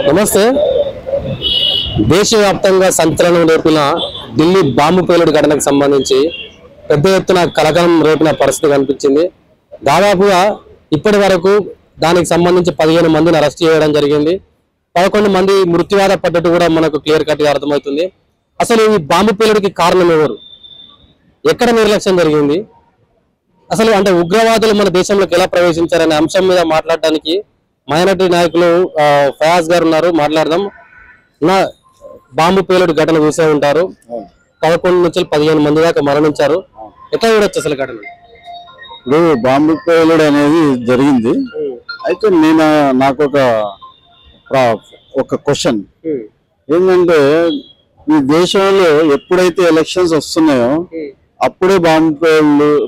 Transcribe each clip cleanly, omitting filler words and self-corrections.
నమస్తే. దేశవ్యాప్తంగా సంచలనం రేపిన ఢిల్లీ బాంబు పేలుడు ఘటనకు సంబంధించి పెద్ద ఎత్తున కలకలం రేపిన పరిస్థితి కనిపించింది. దాదాపుగా ఇప్పటి వరకు దానికి సంబంధించి 15 మందిని అరెస్ట్ చేయడం జరిగింది. 11 మంది మృత్యువాత పడ్డట్టు కూడా మనకు క్లియర్ కట్ గా అర్థమవుతుంది. అసలు ఈ బాంబు పేలుడికి కారణం ఎవరు, ఎక్కడ నిర్లక్ష్యం జరిగింది, అసలు అంటే ఉగ్రవాదులు మన దేశంలోకి ఎలా ప్రవేశించారనే అంశం మీద మాట్లాడడానికి మైనారిటీ నాయకులు ఫయాజ్ గారు ఉన్నారు. మాట్లాడదాం. బాంబు పేలుడు ఘటన చూసే ఉంటారు. 11 నుంచి 15 మంది దాకా మరణించారు. ఎట్లా చూడొచ్చు అసలు ఘటన? ఇప్పుడు బాంబు పేలుడు అనేది జరిగింది. అయితే నాకు ఒక క్వశ్చన్ ఏంటంటే, ఈ దేశంలో ఎప్పుడైతే ఎలక్షన్స్ వస్తున్నాయో అప్పుడే బాంబు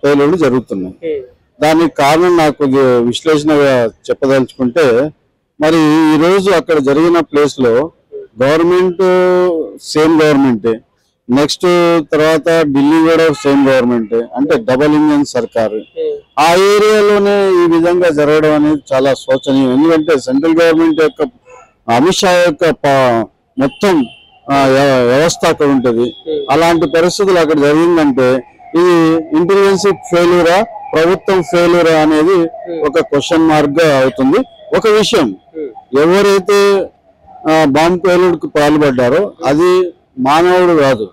పేలుడు జరుగుతున్నాయి. దానికి కారణం నాకు విశ్లేషణగా చెప్పదలుచుకుంటే, మరి ఈ రోజు అక్కడ జరిగిన ప్లేస్ లో గవర్నమెంట్ సేమ్ గవర్నమెంటే, నెక్స్ట్ తర్వాత ఢిల్లీ కూడా సేమ్ గవర్నమెంటే, అంటే డబల్ ఇంజన్ సర్కారు. ఆ ఏరియాలోనే ఈ విధంగా జరగడం అనేది చాలా శోచనీయం. ఎందుకంటే సెంట్రల్ గవర్నమెంట్ యొక్క అమిత్ షా యొక్క మొత్తం వ్యవస్థ అక్కడ ఉంటుంది. అలాంటి పరిస్థితులు అక్కడ జరిగిందంటే ఇది ఇంటెలిజెన్స్ ఫెయిల్యూరా, ప్రభుత్వం ఫెయిల్యూరా అనేది ఒక క్వశ్చన్ మార్క్ గా అవుతుంది. ఒక విషయం, ఎవరైతే బాంబు పేలుడుకు పాల్పడ్డారో అది మానవుడు కాదు,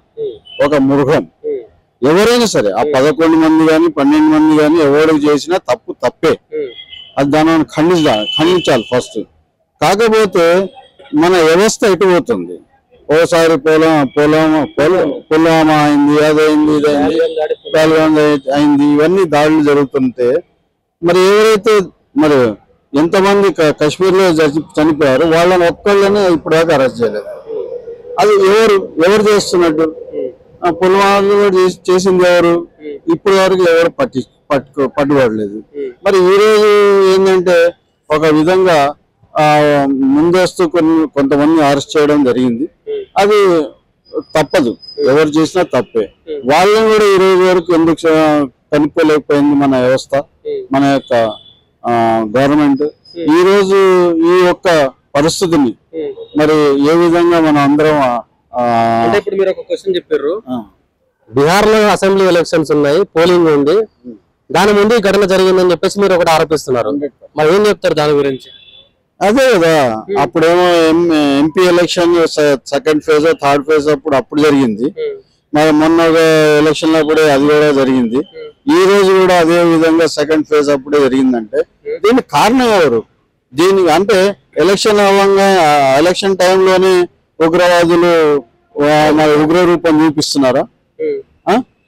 ఒక మృగం. ఎవరైనా సరే ఆ 11 మంది కానీ 12 మంది కానీ ఎవరు చేసినా తప్పే. అది దానిని ఖండించాలి ఫస్ట్. కాకపోతే మన వ్యవస్థ ఎటుపోతుంది, ఓసారి పుల్వామా అయింది, అదైంది, ఇదైంది, అయింది, ఇవన్నీ దాడులు జరుగుతుంటే మరి ఎవరైతే మరి ఎంతమంది కాశ్మీర్ లో చనిపోయారు వాళ్ళని ఒక్కళ్ళనే ఇప్పటిదాకా అరెస్ట్ చేయలేదు. అది ఎవరు చేస్తున్నట్టు? పుల్వామాలో చేసింది ఎవరు? ఇప్పటి వరకు ఎవరు పట్టుబడలేదు. మరి ఈ రోజు ఏంటంటే ఒక విధంగా ముందస్తు కొంతమంది అరెస్ట్ చేయడం జరిగింది. అది తప్పదు, ఎవరు చేసినా తప్పే. వాళ్ళని కూడా ఈ రోజు వరకు ఎందుకు కనుక్కోలేకపోయింది మన వ్యవస్థ, మన యొక్క గవర్నమెంట్? ఈ రోజు ఈ యొక్క పరిస్థితిని మరి ఏ విధంగా మనం అందరం అంటే ఇప్పుడు మీరు ఒక క్వశ్చన్ చెప్పారు, బీహార్ లో అసెంబ్లీ ఎలక్షన్స్ ఉన్నాయి, పోలింగ్ ఉంది, దాని ముందు ఈ ఘటన జరిగిందని చెప్పేసి మీరు ఒకటి ఆరోపిస్తున్నారు. మరి ఏం చెప్తారు దాని గురించి? అదే కదా, అప్పుడేమో MP election second phase third phase అప్పుడు జరిగింది. మరి మొన్న ఎలక్షన్ అప్పుడే అది కూడా జరిగింది. ఈ రోజు కూడా అదే విధంగా సెకండ్ ఫేజ్ అప్పుడే జరిగిందంటే దీనికి కారణం ఎవరు? దీనికి అంటే ఎలక్షన్ టైంలోనే ఉగ్రవాదులు మరి ఉగ్ర రూపం చూపిస్తున్నారా?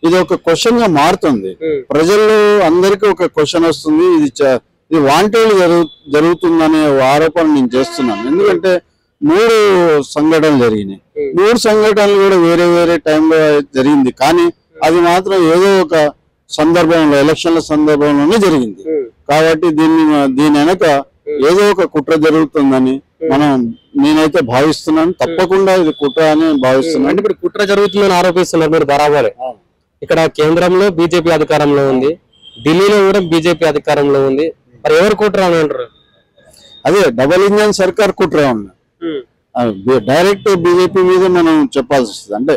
ఇది ఒక క్వశ్చన్ గా మారుతుంది. ప్రజల్లో అందరికీ ఒక క్వశ్చన్ వస్తుంది, ఇది వాంటెడ్ జరుగుతుందనే ఆరోపణ నేను చేస్తున్నాను. ఎందుకంటే 3 సంఘటనలు జరిగినాయి. 3 సంఘటనలు కూడా వేరే వేరే టైంలో జరిగింది. కానీ అది మాత్రం ఏదో ఒక సందర్భంలో, ఎలక్షన్ల సందర్భంలోనే జరిగింది. కాబట్టి దీని వెనక ఏదో ఒక కుట్ర జరుగుతుందని నేనైతే భావిస్తున్నాను. తప్పకుండా ఇది కుట్ర అని భావిస్తున్నాను. అంటే ఇప్పుడు కుట్ర జరుగుతుందని ఆరోపిస్తున్నారు మీరు బరాబరే. ఇక్కడ కేంద్రంలో బీజేపీ అధికారంలో ఉంది, ఢిల్లీలో కూడా బీజేపీ అధికారంలో ఉంది. మరి ఎవరు కుట్ర అని అంటారు? అదే డబల్ ఇంజన్ సర్కార్ కుట్ర ఉంది. డైరెక్ట్ బీజేపీ మీద మనం చెప్పాల్సి వస్తుంది. అంటే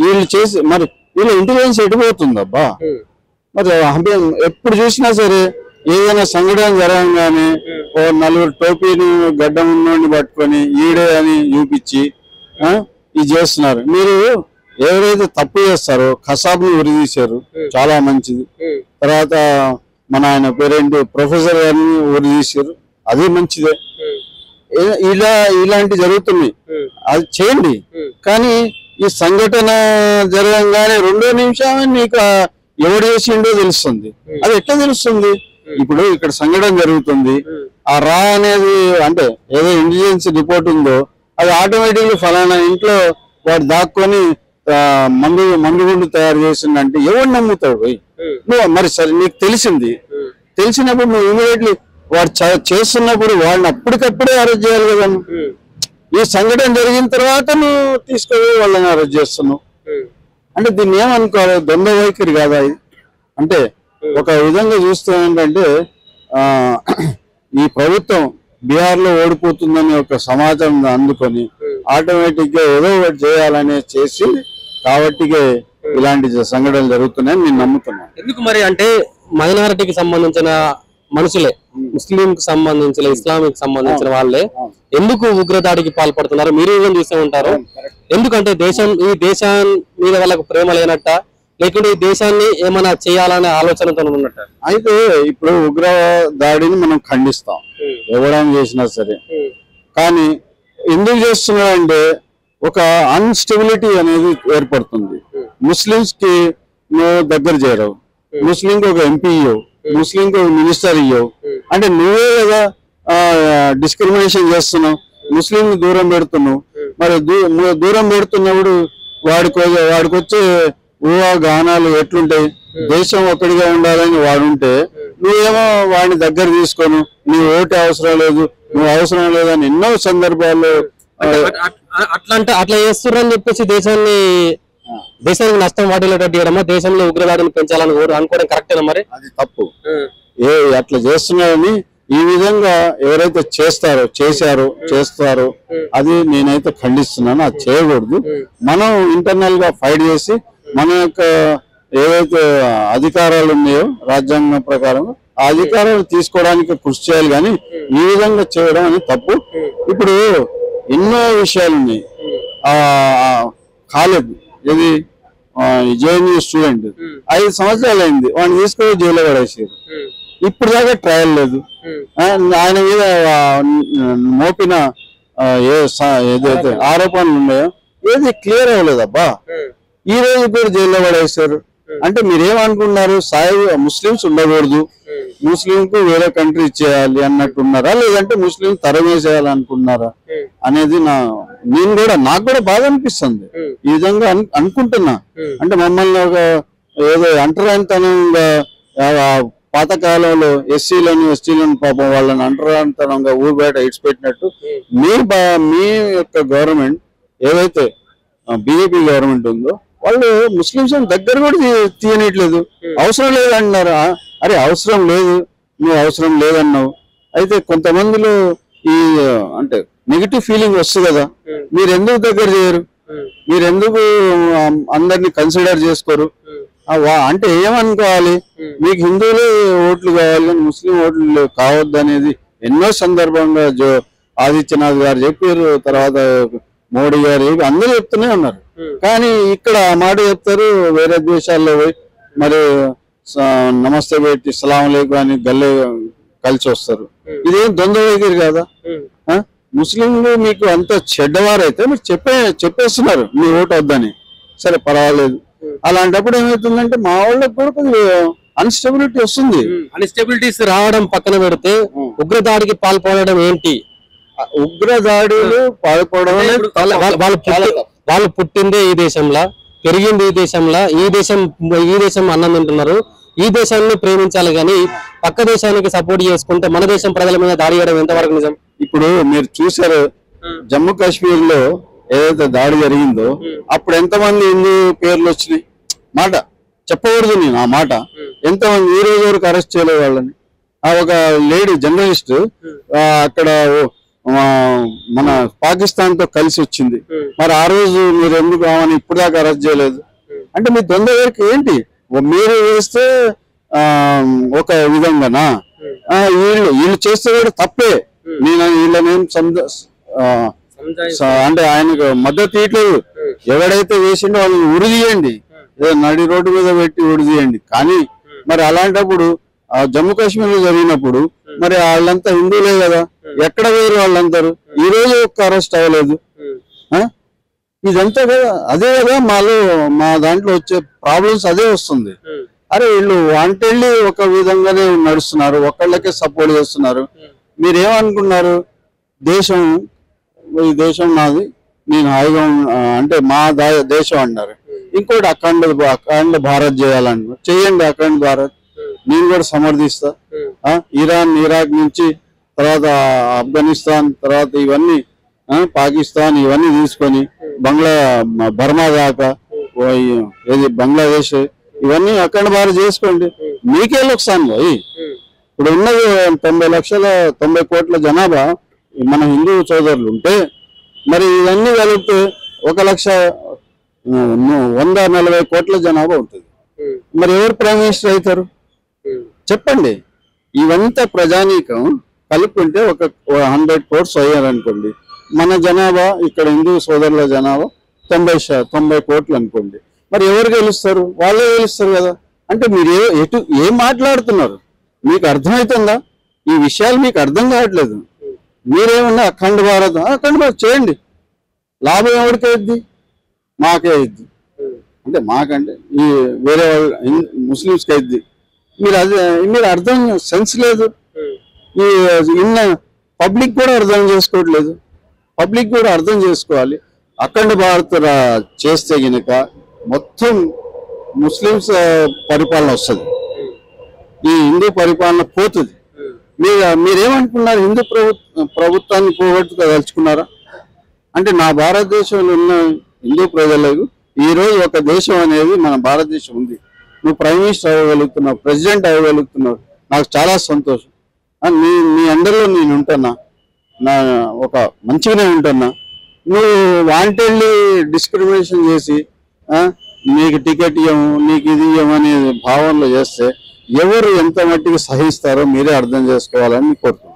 వీళ్ళు చేసి మరి వీళ్ళ ఇంటెలిజెన్స్ ఎటుపోతుందబ్బా. మరి ఎప్పుడు చూసినా సరే ఏదైనా సంఘటన జరగగానే ఓ 4 టోపీని గడ్డం ఉన్నోడిని పట్టుకొని ఈడే అని చూపించి ఇది చేస్తున్నారు. మీరు ఎవరైతే తప్పు చేస్తారో కసాబ్ని ఉరిదీశారు, చాలా మంచిది. తర్వాత మన ఆయన పేరేంటి ప్రొఫెసర్ గారిని ఉరిదీశారు, అది మంచిదే. ఇలాంటి జరుగుతున్నాయి, అది చేయండి. కానీ ఈ సంఘటన జరగంగానే 2వ నిమిషం నీకు ఎవడు చేసిండో తెలుస్తుంది. అది ఎట్లా తెలుస్తుంది? ఇప్పుడు ఇక్కడ సంఘటన జరుగుతుంది, ఆ రా అనేది అంటే ఏదో ఇంటెలిజెన్స్ రిపోర్ట్ ఉందో అది ఆటోమేటిక్లీ ఫలానా ఇంట్లో వాడు దాక్కొని మందుగుండు తయారు చేసిందంటే ఎవరు నమ్ముతాడు పోయి? నువ్వు మరి సరే నీకు తెలిసినప్పుడు నువ్వు ఇమీడియట్లీ వాడు చేస్తున్నప్పుడు వాడిని అప్పటికప్పుడే అరెస్ట్ చేయాలి కదా. ఈ సంఘటన జరిగిన తర్వాత నువ్వు తీసుకొని వాళ్ళని అరెస్ట్ చేస్తున్నావు అంటే దీన్ని ఏమనుకోవాలి? ద్వంద్వ వైఖరి కాదా ఇది? అంటే ఒక విధంగా చూస్తే ఏంటంటే ఈ ప్రభుత్వం బీహార్ లో ఓడిపోతుందని ఒక సమాచారం అందుకొని ఆటోమేటిక్ గా ఏదో ఒకటి చేయాలనే చేసి కాబట్టి ఇలాంటి సంఘటనలు జరుగుతున్నాయని నేను నమ్ముతున్నాను. ఎందుకు మరి అంటే మైనారిటీకి సంబంధించిన మనుషులే, ముస్లిం కి సంబంధించిన, ఇస్లామిక్ సంబంధించిన వాళ్ళే ఎందుకు ఉగ్రదాడికి పాల్పడుతున్నారు? మీరు ఏం చూస్తూ ఉంటారు. ఎందుకంటే ఈ దేశం మీద వాళ్ళకు ప్రేమ లేనట్ట, లేకుంటే ఈ దేశాన్ని ఏమైనా చేయాలనే ఆలోచనతో ఉన్నట్ట? అయితే ఇప్పుడు ఉగ్ర దాడిని మనం ఖండిస్తాం ఎవరైనా చేసినా సరే, కానీ ఎందుకు చేస్తున్నారంటే ఒక అన్స్టెబిలిటీ అనేది ఏర్పడుతుంది. ముస్లింస్ కి నువ్వు దగ్గర చేయరు, ముస్లిం కి ఒక ఎంపీ ఇవ్వవు, ముస్లిం కి ఒక మినిస్టర్ ఇవ్వవు, అంటే నువ్వే కదా డిస్క్రిమినేషన్ చేస్తున్నావు, ముస్లిం దూరం పెడుతున్నావు. మరి దూరం పెడుతున్నప్పుడు వాడికి వచ్చే ఊహా గానాలు ఎట్లుంటాయి? దేశం ఒక్కడిగా ఉండాలని వాడుంటే నువ్వేమో వాడిని దగ్గర తీసుకోను, నీ ఓటు అవసరం లేదు, నువ్వు అవసరం లేదని ఎన్నో సందర్భాల్లో అట్లా చేస్తున్నారని చెప్పేసి దేశానికి నష్టం వాటిల్లేటట్టు చేయడమా, దేశంలో ఉగ్రవాదిని పెంచాలని అనుకోవడం కరెక్టేనా? మరి అది తప్పు. అట్లా చేస్తున్నారని ఈ విధంగా ఎవరైతే చేస్తారో అది నేనైతే ఖండిస్తున్నాను. అది చేయకూడదు. మనం ఇంటర్నల్ గా ఫైట్ చేసి మన యొక్క ఏవైతే అధికారాలు ఉన్నాయో రాజ్యాంగం ప్రకారం ఆ అధికారాలు తీసుకోవడానికి కృషి చేయాలి, కానీ ఈ విధంగా చేయడం అనేది తప్పు. ఇప్పుడు ఎన్నో విషయాలు ఉన్నాయి. ఖాలిద్ ఇది జేఎన్యూ స్టూడెంట్ 5 సంవత్సరాలు అయింది, వాడిని తీసుకొని జైల్లో పడేసారు. ఇప్పుడు దాకా ట్రయల్ లేదు. ఆయన మీద మోపిన ఏదైతే ఆరోపణలు ఉన్నాయో ఏది క్లియర్ అవ్వలేదబ్బా. ఈ రోజు కూడా జైల్లో పడేసారు. అంటే మీరేమనుకున్నారు? ముస్లింస్ ఉండకూడదు, ముస్లింకు వేరే కంట్రీ ఇచ్చేయాలి అన్నట్టున్నారా, లేదంటే ముస్లిం తరమేసేయాలనుకున్నారా అనేది నాకు కూడా బాధ అనిపిస్తుంది. ఈ విధంగా అనుకుంటున్నా. అంటే మమ్మల్ని ఒక ఏదో అంటరానితనంగా పాతకాలంలో ఎస్సీలను పాపం వాళ్ళని అంటరానితనంగా ఊరు బయట ఇడిచిపెట్టినట్టు మీ యొక్క గవర్నమెంట్ ఏదైతే బీజేపీ గవర్నమెంట్ ఉందో వాళ్ళు ముస్లింస్ దగ్గర కూడా తీయనట్లేదు. అవసరం లేదు అంటున్నారా? అరే అవసరం లేదు, నువ్వు అవసరం లేదన్నావు. అయితే కొంతమందిలో ఈ అంటే నెగిటివ్ ఫీలింగ్ వస్తుంది కదా, మీరు ఎందుకు దగ్గర చేయరు? మీరు ఎందుకు అందరినీ కన్సిడర్ చేసుకోరు? అంటే ఏమనుకోవాలి? మీకు హిందువులే ఓట్లు కావాలి, ముస్లిం ఓట్లు కావద్దు అనేది ఎన్నో సందర్భంగా ఆదిత్యనాథ్ గారు చెప్పారు, తర్వాత మోడీ గారు అందరూ చెప్తూనే ఉన్నారు. కానీ ఇక్కడ ఆ మాట చెప్తారు, వేరే దేశాల్లో పోయి మరి నమస్తే పెట్టి సలాం లేకు అని గల్లే కలిసి వస్తారు. ఇదేం ద్వంద్వ వైఖరి కదా. ముస్లింలు మీకు అంత చెడ్డవారైతే మీరు చెప్పేస్తున్నారు మీ ఓటు వద్దని, సరే పర్వాలేదు. అలాంటప్పుడు ఏమవుతుందంటే మా వాళ్ళకి కూడా కొంచెం అన్స్టెబిలిటీ వస్తుంది. అన్స్టెబిలిటీస్ రావడం పక్కన పెడితే ఉగ్రదాడికి పాల్పడడం ఏంటి? ఉగ్రదాడులు పాల్పడడం వాళ్ళు పుట్టిందే ఈ దేశంలో, పెరిగింది ఈ దేశంలో, ఈ దేశం అన్నం తింటున్నారు. ఈ దేశాన్ని ప్రేమించాలి కానీ పక్క దేశానికి సపోర్ట్ చేసుకుంటే మన దేశం ప్రజల మీద దాడి చేయడం ఎంతవరకు నిజం? ఇప్పుడు మీరు చూసారు జమ్మూ కాశ్మీర్ లో ఏదైతే దాడి జరిగిందో అప్పుడు ఎంతమంది హిందూ పేర్లు వచ్చినాయి? మాట చెప్పకూడదు నేను ఆ మాట. ఎంతమంది ఈ రోజు వరకు అరెస్ట్ చేయలేదు వాళ్ళని. ఒక లేడీ జర్నలిస్ట్ అక్కడ మన పాకిస్తాన్ తో కలిసి వచ్చింది. మరి ఆ రోజు మీరు ఎందుకు ఆమెను ఇప్పుడు దాకా అరెస్ట్ చేయలేదు? అంటే మీ ద్వంద్వ వరకు ఏంటి? మీరు వేస్తే ఒక విధంగానా, వీళ్ళు చేస్తే కూడా తప్పే. నేను వీళ్ళనేం అంటే ఆయనకు మద్దతు ఇట్లేదు. ఎవడైతే వేసిండో వాళ్ళని ఉరిదీయండి, నడి రోడ్డు మీద పెట్టి ఉరిదీయండి. కానీ మరి అలాంటప్పుడు జమ్మూ కాశ్మీర్ లో జరిగినప్పుడు మరి వాళ్ళంతా హిందువులే కదా, ఎక్కడ వేరు వాళ్ళందరూ? ఈ రోజు ఒక్క అరెస్ట్ అవ్వలేదు. ఇదంతా కదా అదే కదా మా దాంట్లో వచ్చే ప్రాబ్లమ్స్ అదే వస్తుంది. అరే వీళ్ళు వాంటెళ్ళి ఒక విధంగానే నడుస్తున్నారు, ఒకళ్ళకే సపోర్ట్ చేస్తున్నారు. మీరేమనుకున్నారు? ఈ దేశం నాది, నేను హాయిగా అంటే మా దేశం అన్నారు. ఇంకోటి అఖండ భారత్ చేయాలన్నారు. చెయ్యండి అఖండ భారత్, నేను కూడా సమర్థిస్తా. ఇరాన్ ఇరాక్ నుంచి తర్వాత ఆఫ్ఘనిస్తాన్ తర్వాత ఇవన్నీ పాకిస్తాన్ ఇవన్నీ తీసుకొని బర్మా దాకా ఏది బంగ్లాదేశ్ ఇవన్నీ అఖండ భారత్ చేసుకోండి. మీకే లుక్సాన్ పోయి ఇప్పుడు ఉన్నది 90 కోట్ల జనాభా మన హిందూ సోదరులు ఉంటే, మరి ఇవన్నీ కలిపితే 140 కోట్ల జనాభా ఉంటుంది. మరి ఎవరు ప్రైమ్ మినిస్టర్ అవుతారు చెప్పండి? ఇవంతా ప్రజానీకం కలుపుకుంటే ఒక 100 crores అయ్యారనుకోండి, మన జనాభా ఇక్కడ హిందూ సోదరుల జనాభా 90 కోట్లు అనుకోండి. మరి ఎవరు గెలుస్తారు? వాళ్ళే గెలుస్తారు కదా. అంటే మీరు ఏం మాట్లాడుతున్నారు? మీకు అర్థమవుతుందా? ఈ విషయాలు మీకు అర్థం కావట్లేదు. మీరేమన్నా అఖండ భారత్ చేయండి, లాభం ఎవరికి అయింది? మాకే అయింది. అంటే మాకంటే ఈ వేరే వాళ్ళు ముస్లిమ్స్కి అయింది. మీరు అర్థం సెన్స్ లేదు. ఈ పబ్లిక్ కూడా అర్థం చేసుకోవట్లేదు. పబ్లిక్ కూడా అర్థం చేసుకోవాలి. అఖండ భారత్ చేస్తే గనక మొత్తం ముస్లిమ్స్ పరిపాలన వస్తుంది, ఈ హిందూ పరిపాలన పోతుంది. మీరేమనుకున్నారు? హిందూ ప్రభుత్వాన్ని పోగొట్టుకోదలుచుకున్నారా? అంటే నా భారతదేశంలో ఉన్న హిందూ ప్రజలకు ఈ రోజు ఒక దేశం అనేది మన భారతదేశం ఉంది. నువ్వు ప్రైమ్ మినిస్టర్ అవ్వగలుగుతున్నావు, ప్రెసిడెంట్ అవ్వగలుగుతున్నావు, నాకు చాలా సంతోషం. నీ అండర్లో నేను ఉంటున్నా, ఒక మంచిగానే ఉంటున్నా. నువ్వు వాంటెడ్లీ డిస్క్రిమినేషన్ చేసి నీకు టికెట్ ఇవ్వము, నీకు ఇది ఇవ్వమనే భావనలో చేస్తే ఎవరు ఎంత మట్టికి సహిస్తారో మీరే అర్థం చేసుకోవాలని కోరుతున్నాను.